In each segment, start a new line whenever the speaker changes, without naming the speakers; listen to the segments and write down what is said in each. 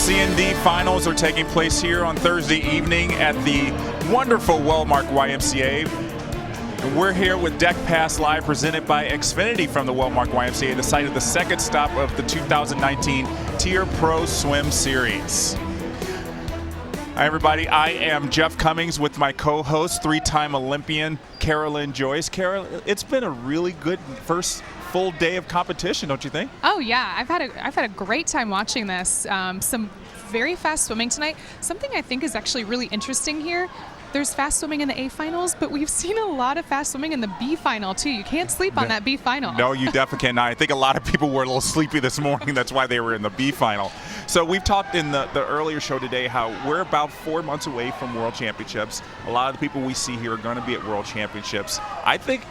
C&D finals are taking place here on Thursday evening at the wonderful Wellmark YMCA. And we're here with Deck Pass Live, presented by Xfinity from the Wellmark YMCA, the site of the second stop of the 2019 TYR Pro Swim Series. Hi, everybody. I am Jeff Cummings with my co-host, three-time Olympian Carolyn Joyce. Carol, it's been a really good first full day of competition, don't you think?
Oh yeah, I've had a great time watching this. Some very fast swimming tonight. Something I think is actually really interesting here. There's fast swimming in the A finals, but we've seen a lot of fast swimming in the B final too. You can't sleep on that B final.
No, you definitely cannot. I think a lot of people were a little sleepy this morning. That's why they were in the B final. So we've talked in the earlier show today how we're about 4 months away from World Championships. A lot of the people we see here are going to be at World Championships. I think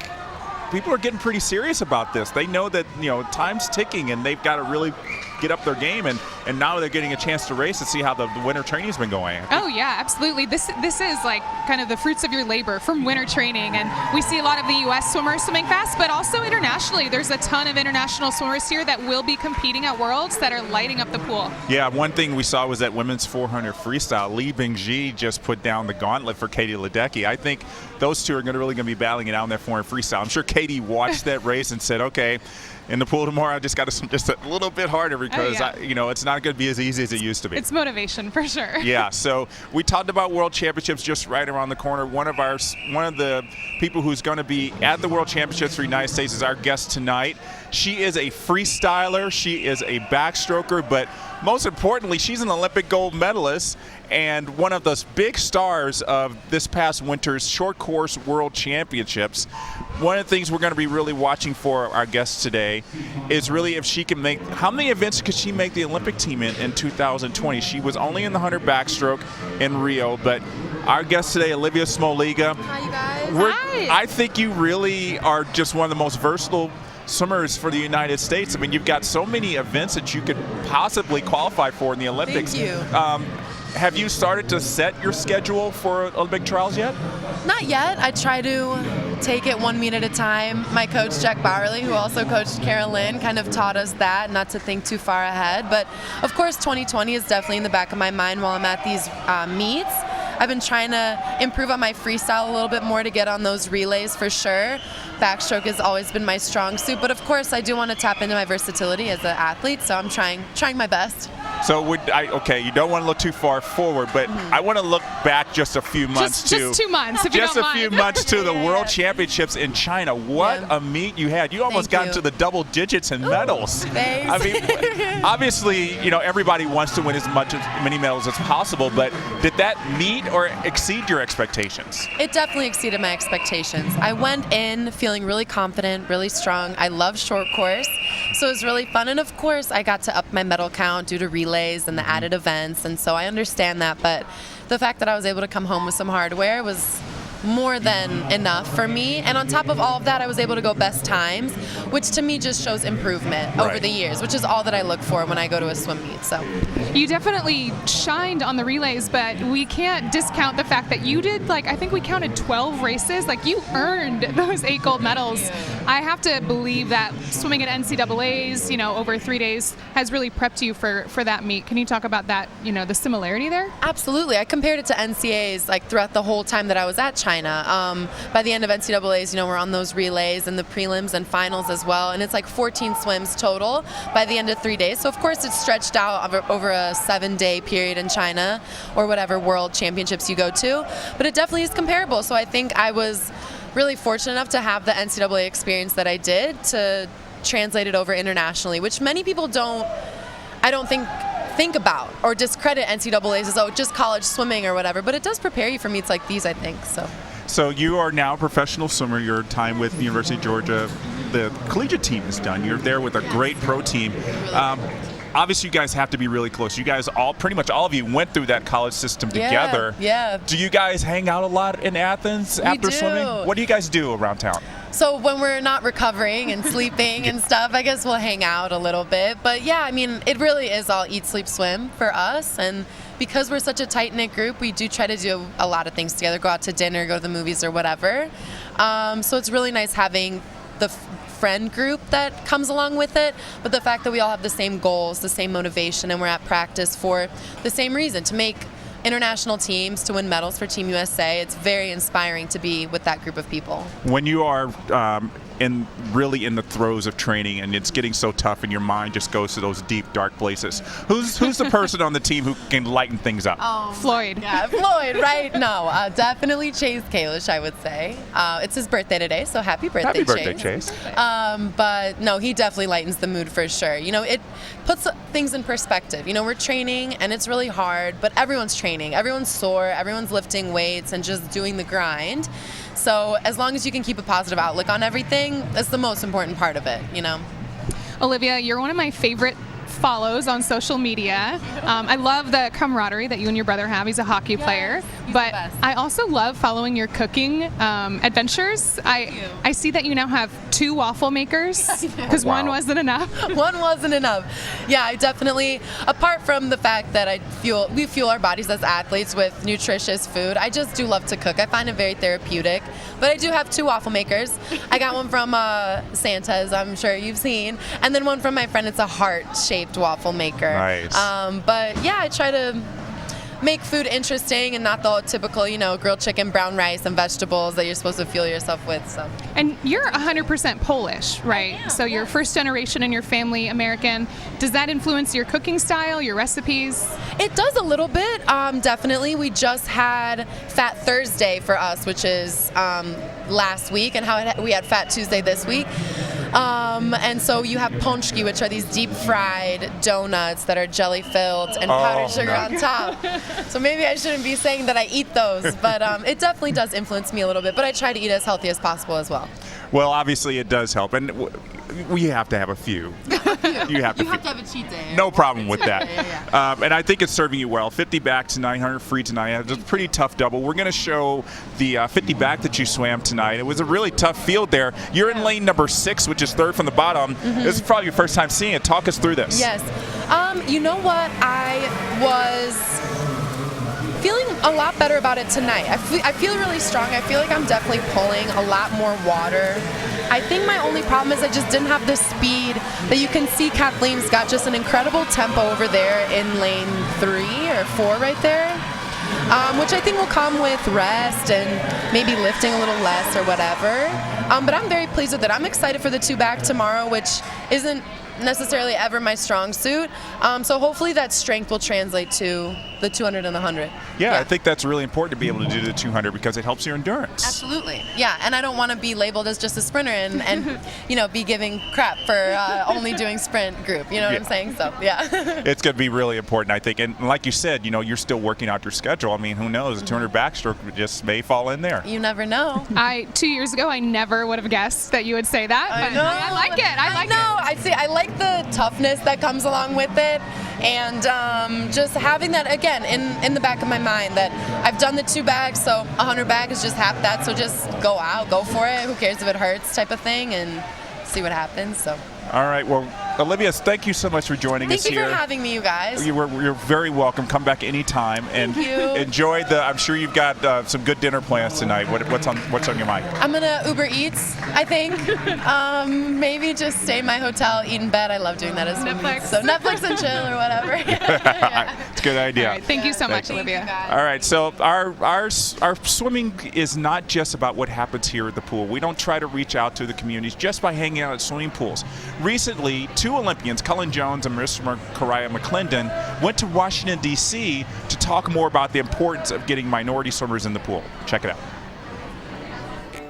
people are getting pretty serious about this. They know that, time's ticking and they've got to really get up their game, and now they're getting a chance to race and see how the winter training's been going.
Oh yeah, absolutely. This is like kind of the fruits of your labor from winter training, and we see a lot of the U.S. swimmers swimming fast, but also internationally. There's a ton of international swimmers here that will be competing at Worlds that are lighting up the pool. Yeah,
one thing we saw was that women's 400 freestyle. Li Bingji just put down the gauntlet for Katie Ledecky. I think those two are really going to be battling it out in that 400 freestyle. I'm sure Katie watched that race and said, okay, in the pool tomorrow, I just got to just a little bit harder because it's not going to be as easy as it used to be.
It's motivation for sure.
Yeah. So we talked about World Championships just right around the corner. One of the people who's going to be at the World Championships for the United States is our guest tonight. She is a freestyler. She is a backstroker, but most importantly, she's an Olympic gold medalist and one of the big stars of this past winter's short course World Championships. One of the things we're going to be really watching for our guest today is really if she can make, how many events could she make the Olympic team in 2020? She was only in the 100 backstroke in Rio, but our guest today, Olivia Smoliga.
Hi, you guys.
Hi.
I think you really are just one of the most versatile swimmers for the United States. I mean, you've got so many events that you could possibly qualify for in the Olympics.
Thank you.
Have you started to set your schedule for Olympic trials yet?
Not yet. I try to take it 1 meet at a time. My coach, Jack Bowerly, who also coached Carolyn, kind of taught us that, not to think too far ahead. But, of course, 2020 is definitely in the back of my mind while I'm at these meets. I've been trying to improve on my freestyle a little bit more to get on those relays for sure. Backstroke has always been my strong suit, but of course I do want to tap into my versatility as an athlete, so I'm trying my best.
So you don't want to look too far forward, but I want to look back just a few months
just 2 months, if you don't mind.
Just a few months to the World Championships in China. What a meet you had! You almost got into the double digits in medals.
Thanks.
I mean, obviously, everybody wants to win as many medals as possible, but did that meet or exceed your expectations?
It definitely exceeded my expectations. I went in feeling really confident, really strong. I love short course, so it was really fun. And of course, I got to up my medal count due to relays and the added events, and so I understand that. But the fact that I was able to come home with some hardware was more than enough for me. And on top of all of that, I was able to go best times, which to me just shows improvement over the years, which is all that I look for when I go to a swim meet. So
you definitely shined on the relays, but we can't discount the fact that you did, I think we counted 12 races. You earned those 8 gold medals. I have to believe that swimming at NCAAs, over 3 days has really prepped you for that meet. Can you talk about that, the similarity there?
Absolutely. I compared it to NCAAs throughout the whole time that I was at China. By the end of NCAAs, we're on those relays and the prelims and finals as well, and it's 14 swims total by the end of 3 days. So of course it's stretched out over a 7-day period in China or whatever World Championships you go to, but it definitely is comparable. So I think I was really fortunate enough to have the NCAA experience that I did to translate it over internationally, which many people I don't think about or discredit NCAAs as just college swimming or whatever, but it does prepare you for meets like these, I think.
So you are now a professional swimmer. Your time with the University of Georgia, the collegiate team is done. You're there with a great pro team. Obviously, you guys have to be really close. You guys pretty much all of you went through that college system together.
Yeah.
Do you guys hang out a lot in Athens after swimming? What do you guys do around town?
So when we're not recovering and sleeping and stuff, I guess we'll hang out a little bit. But yeah, I mean, it really is all eat, sleep, swim for us. And because we're such a tight-knit group, we do try to do a lot of things together, go out to dinner, go to the movies or whatever. So it's really nice having the friend group that comes along with it, but the fact that we all have the same goals, the same motivation, and we're at practice for the same reason, to make international teams, to win medals for Team USA. It's very inspiring to be with that group of people.
When you are really in the throes of training and it's getting so tough and your mind just goes to those deep, dark places, who's the person on the team who can lighten things up?
Floyd.
Yeah, Floyd, right? No, definitely Chase Kalish, I would say. It's his birthday today, so happy birthday,
Chase.
But no, he definitely lightens the mood for sure. You know, it puts things in perspective. You know, we're training and it's really hard, but everyone's training. Everyone's sore, everyone's lifting weights and just doing the grind. So as long as you can keep a positive outlook on everything, that's the most important part of it, you know?
Olivia, you're one of my favorite follows on social media. I love the camaraderie that you and your brother have. He's a hockey player. But I also love following your cooking adventures. I see that you now have 2 waffle makers because one wasn't enough.
One wasn't enough. Yeah, I definitely, apart from the fact that we fuel our bodies as athletes with nutritious food, I just do love to cook. I find it very therapeutic. But I do have 2 waffle makers. I got one from Santa's, I'm sure you've seen, and then one from my friend. It's a heart-shaped waffle maker.
Nice.
But yeah, I try to make food interesting and not the typical, you know, grilled chicken, brown rice, and vegetables that you're supposed to fuel yourself with. So.
And you're 100% Polish, right? Yeah, so you're first generation in your family American. Does that influence your cooking style, your recipes?
It does a little bit, definitely. We just had Fat Thursday for us, which is last week, and we had Fat Tuesday this week. And so you have pączki, which are these deep-fried donuts that are jelly-filled and powdered sugar on top. So maybe I shouldn't be saying that I eat those, but it definitely does influence me a little bit. But I try to eat as healthy as possible as well.
Well, obviously it does help, and we have to have a few. You have to
have a cheat day.
No problem with that.
Yeah.
And I think it's serving you well. 50 back to 900 free tonight. It's a pretty tough double. We're going to show the 50 back that you swam tonight. It was a really tough field there. You're in lane number 6, which is third from the bottom. Mm-hmm. This is probably your first time seeing it. Talk us through this.
Yes. You know what? I was feeling a lot better about it tonight. I feel really strong. I feel like I'm definitely pulling a lot more water. I think my only problem is I just didn't have the speed that you can see. Kathleen's got just an incredible tempo over there in lane 3 or 4 right there, which I think will come with rest and maybe lifting a little less or whatever. But I'm very pleased with it. I'm excited for the 2 back tomorrow, which isn't necessarily ever my strong suit. So hopefully that strength will translate to the 200 and the 100.
Yeah, I think that's really important to be able to do the 200 because it helps your endurance.
Absolutely. Yeah, and I don't want to be labeled as just a sprinter and you know, be giving crap for only doing sprint group. You know what I'm saying? So, yeah.
It's going to be really important, I think. And like you said, you know, you're still working out your schedule. I mean, who knows? A 200 backstroke just may fall in there.
You never know.
2 years ago, I never would have guessed that you would say that.
I
But
know.
I like it. I like it.
I like the toughness that comes along with it, and just having that again in the back of my mind that I've done the 2 bags, so 100 bag is just half that. So just go out, go for it. Who cares if it hurts, type of thing, and see what happens. So.
All right. Well, Olivia, thank you so much for joining us here.
Thank you for having me, you guys.
You're very welcome. Come back anytime and
Thank you.
enjoy the. I'm sure you've got some good dinner plans tonight. What's on your mind?
I'm gonna Uber Eats, I think. Maybe just stay in my hotel, eat in bed. I love doing that as
Netflix.
So Netflix and chill or whatever. Yeah.
It's a good idea.
All right, thank you so much, Olivia.
All right, so our swimming is not just about what happens here at the pool. We don't try to reach out to the communities just by hanging out at swimming pools. Recently, 2 Olympians, Cullen Jones and Marissa Correa McClendon, went to Washington, D.C. to talk more about the importance of getting minority swimmers in the pool. Check it out.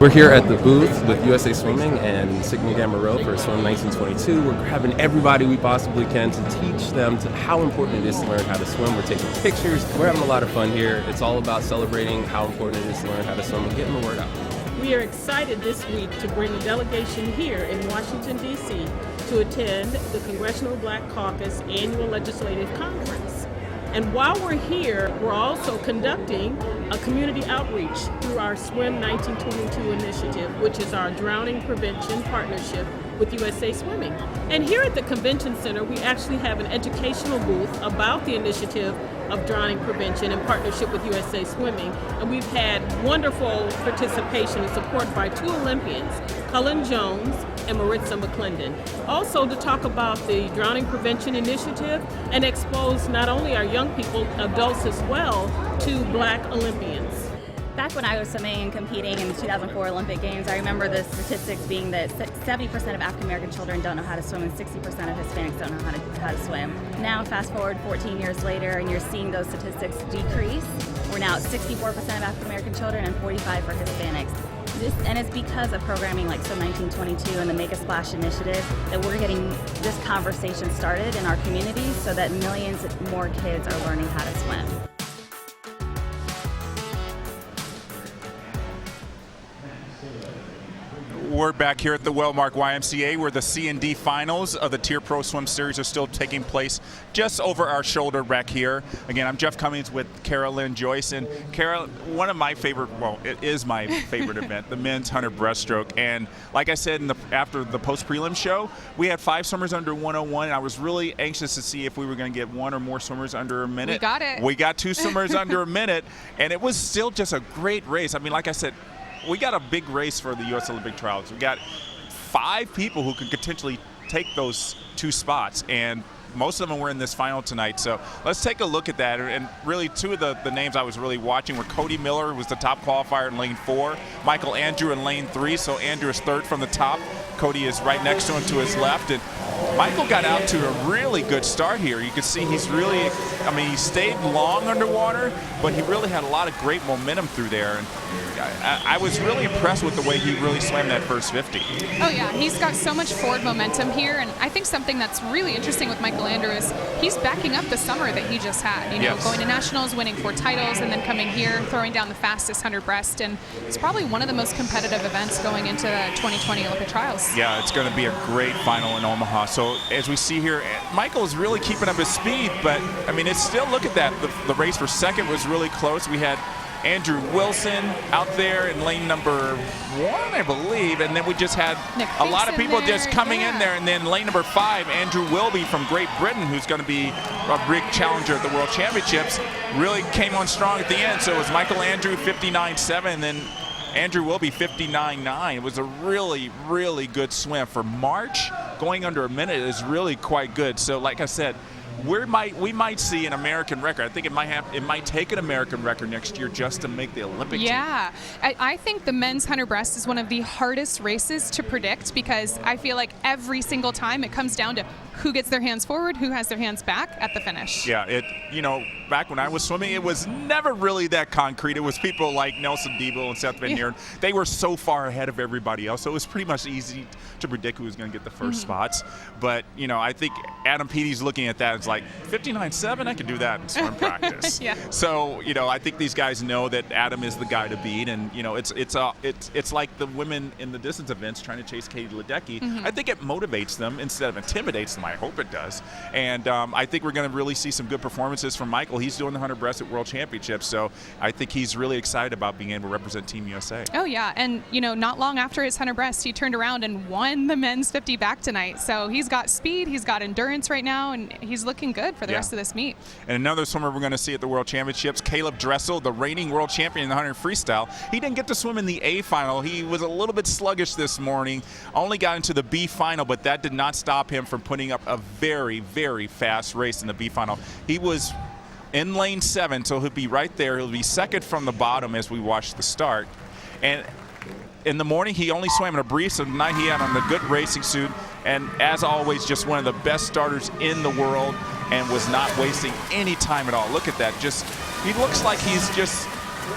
We're here at the booth with USA Swimming and Sigma Gamma Rho for Swim 1922. We're grabbing everybody we possibly can to teach them how important it is to learn how to swim. We're taking pictures. We're having a lot of fun here. It's all about celebrating how important it is to learn how to swim and getting the word out.
We are excited this week to bring a delegation here in Washington, D.C. to attend the Congressional Black Caucus Annual Legislative Conference. And while we're here, we're also conducting a community outreach through our Swim 1922 initiative, which is our drowning prevention partnership with USA Swimming. And here at the Convention Center, we actually have an educational booth about the initiative of drowning prevention in partnership with USA Swimming. And we've had wonderful participation and support by 2 Olympians, Cullen Jones and Maritza McClendon. Also to talk about the drowning prevention initiative and expose not only our young people, adults as well, to Black Olympians.
Back when I was swimming and competing in the 2004 Olympic Games, I remember the statistics being that 70% of African American children don't know how to swim and 60% of Hispanics don't know how to swim. Now, fast forward 14 years later, and you're seeing those statistics decrease. We're now at 64% of African American children and 45% for Hispanics. And it's because of programming like Swim 1922 and the Make a Splash initiative that we're getting this conversation started in our communities so that millions more kids are learning how to swim.
We're back here at the Wellmark YMCA where the C&D finals of the TYR Pro Swim Series are still taking place just over our shoulder back here. Again, I'm Jeff Cummings with Carolyn Joyce. And Carol, one of my favorite, well, it is my favorite event, the men's 100 breaststroke. And like I said after the post-prelim show, we had 5 swimmers under 101. And I was really anxious to see if we were going to get 1 or more swimmers under a minute.
We got it.
We got 2 swimmers under a minute. And it was still just a great race. I mean, like I said, we got a big race for the U.S. Olympic trials. We got 5 people who could potentially take those 2 spots, and most of them were in this final tonight. So let's take a look at that. And really, 2 of the names I was really watching were Cody Miller, who was the top qualifier in lane 4, Michael Andrew in lane 3. So Andrew is 3rd from the top. Cody is right next to him to his left. And Michael got out to a really good start here. You can see he's really, I mean, he stayed long underwater, but he really had a lot of great momentum through there. And I was really impressed with the way he really swam that first 50.
Oh yeah, he's got so much forward momentum here, and I think something that's really interesting with Michael Andrew is he's backing up the summer that he just had. You know,
Yes.
going to nationals, winning 4 titles, and then coming here, throwing down the fastest 100 breast, and it's probably one of the most competitive events going into the 2020 Olympic trials.
Yeah, it's going to be a great final in Omaha. So as we see here, Michael is really keeping up his speed, but I mean, it's still, look at that. The race for second was really close. We had Andrew Wilson out there in lane number 1, I believe, and then we just had
Nick
a lot of
Finks in
people
there,
just coming in
yeah.
there, and then lane number 5, Andrew Wilby from Great Britain, who's going to be a big challenger at the World Championships, really came on strong at the end. So it was Michael Andrew 59.7, and then Andrew Wilby 59.9. It was a really, really good swim. For March, going under a minute is really quite good. So like I said, we might see an American record. I think it might take an American record next year just to make the Olympic team.
Yeah, I think the men's 100 breast is one of the hardest races to predict because I feel like every single time it comes down to who gets their hands forward, who has their hands back at the finish.
Yeah, back when I was swimming, it was never really that concrete. It was people like Nelson Diebel and Seth Van Heeren. They were so far ahead of everybody else, so it was pretty much easy to predict who was going to get the first spots. But, I think Adam Peaty's looking at that and it's like, 59.7, I could do that in swim practice.
Yeah.
So, I think these guys know that Adam is the guy to beat, and, it's like the women in the distance events trying to chase Katie Ledecky. I think it motivates them instead of intimidates them. I hope it does. And I think we're going to really see some good performances from Michael. He's doing the 100 breast at World Championships, so I think he's really excited about being able to represent Team USA.
Oh yeah, and not long after his 100 breast, he turned around and won the men's 50 back tonight. So he's got speed, he's got endurance right now, and he's looking good for the rest of this meet.
And another swimmer we're going to see at the World Championships, Caleb Dressel, the reigning world champion in the 100 freestyle. He didn't get to swim in the A final. He was a little bit sluggish this morning, only got into the B final, but that did not stop him from putting up a very, very fast race in the B final. He was in lane 7, so he'll be right there. He'll be second from the bottom as we watch the start. And in the morning, he only swam in a brief, so tonight he had on the good racing suit. And as always, just one of the best starters in the world and was not wasting any time at all. Look at that. He looks like he's just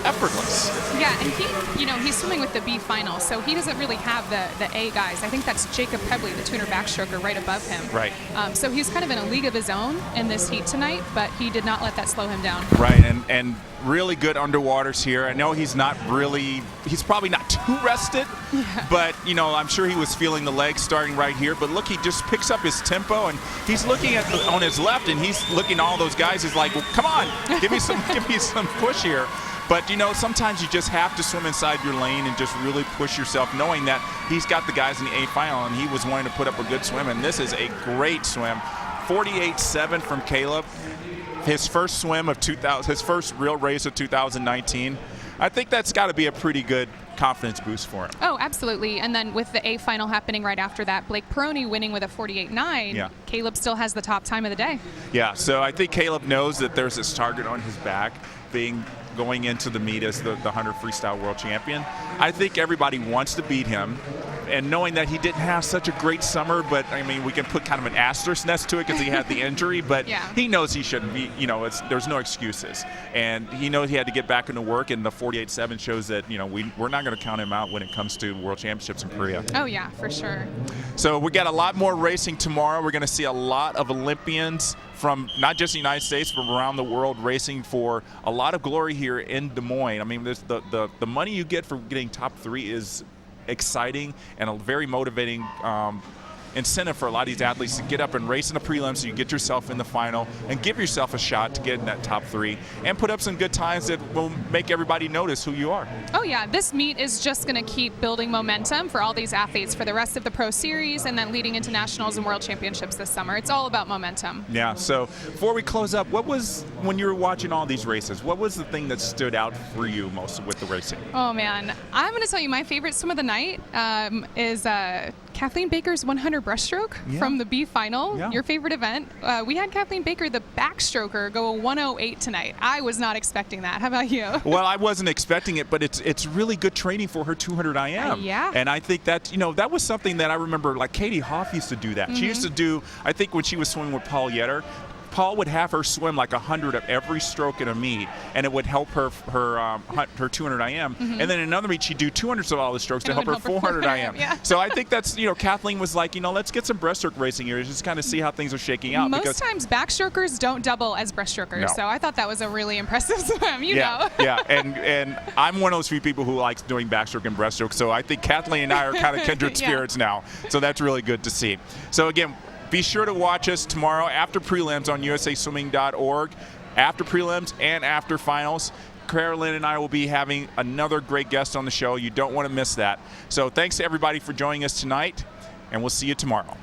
effortless.
Yeah, and he's swimming with the B final, so he doesn't really have the A guys. I think that's Jacob Pebley, the tuner backstroker, right above him.
Right.
So he's kind of in a league of his own in this heat tonight, but he did not let that slow him down.
Right, and really good underwaters here. I know he's probably not too rested, but I'm sure he was feeling the legs starting right here. But look, he just picks up his tempo, and he's looking on his left, and he's looking at all those guys. He's like, well, come on, give me some push here. But, sometimes you just have to swim inside your lane and just really push yourself, knowing that he's got the guys in the A final, and he was wanting to put up a good swim, and this is a great swim. 48.7 from Caleb. His first swim of his first real race of 2019. I think that's got to be a pretty good confidence boost for him.
Oh, absolutely. And then with the A final happening right after that, Blake Peroni winning with a 48.9, Caleb still has the top time of the day. Yeah,
so I think Caleb knows that there's this target on his back, going into the meet as the 100 freestyle world champion. I think everybody wants to beat him. And knowing that he didn't have such a great summer, but I mean, we can put kind of an asterisk next to it because he had the injury, but he knows he shouldn't be, there's no excuses. And he knows he had to get back into work, and the 48.7 shows that, we're not going to count him out when it comes to World Championships in Korea.
Oh, yeah, for sure.
So we got a lot more racing tomorrow. We're going to see a lot of Olympians from not just the United States, but around the world racing for a lot of glory here in Des Moines. I mean, there's the money you get for getting top 3 is exciting and a very motivating incentive for a lot of these athletes to get up and race in the prelims so you get yourself in the final and give yourself a shot to get in that top 3 and put up some good times that will make everybody notice who you are.
Oh yeah, this meet is just going to keep building momentum for all these athletes for the rest of the Pro Series and then leading into Nationals and World Championships this summer. It's all about momentum.
Yeah, so before we close up, when you were watching all these races, what was the thing that stood out for you most with the racing?
Oh man, I'm going to tell you my favorite swim of the night is Kathleen Baker's 100 breaststroke from the B final, your favorite event. We had Kathleen Baker, the backstroker, go a 108 tonight. I was not expecting that. How about you?
Well, I wasn't expecting it, but it's really good training for her 200 IM.
Yeah.
And I think that, that was something that I remember, like Katie Hoff used to do that. She used to do, I think when she was swimming with Paul Yetter, Paul would have her swim like 100 of every stroke in a meet, and it would help her 200 IM. And then in another meet, she'd do 200 of all the strokes to help her 400 IM. So I think that's, Kathleen was like, let's get some breaststroke racing here, just kind of see how things are shaking out.
Most times backstrokers don't double as breaststrokers, so I thought that was a really impressive swim, know.
Yeah, and I'm one of those few people who likes doing backstroke and breaststroke, so I think Kathleen and I are kind of kindred spirits now. So that's really good to see. So again, be sure to watch us tomorrow after prelims on usaswimming.org, after prelims and after finals. Carolyn and I will be having another great guest on the show. You don't want to miss that. So thanks to everybody for joining us tonight, and we'll see you tomorrow.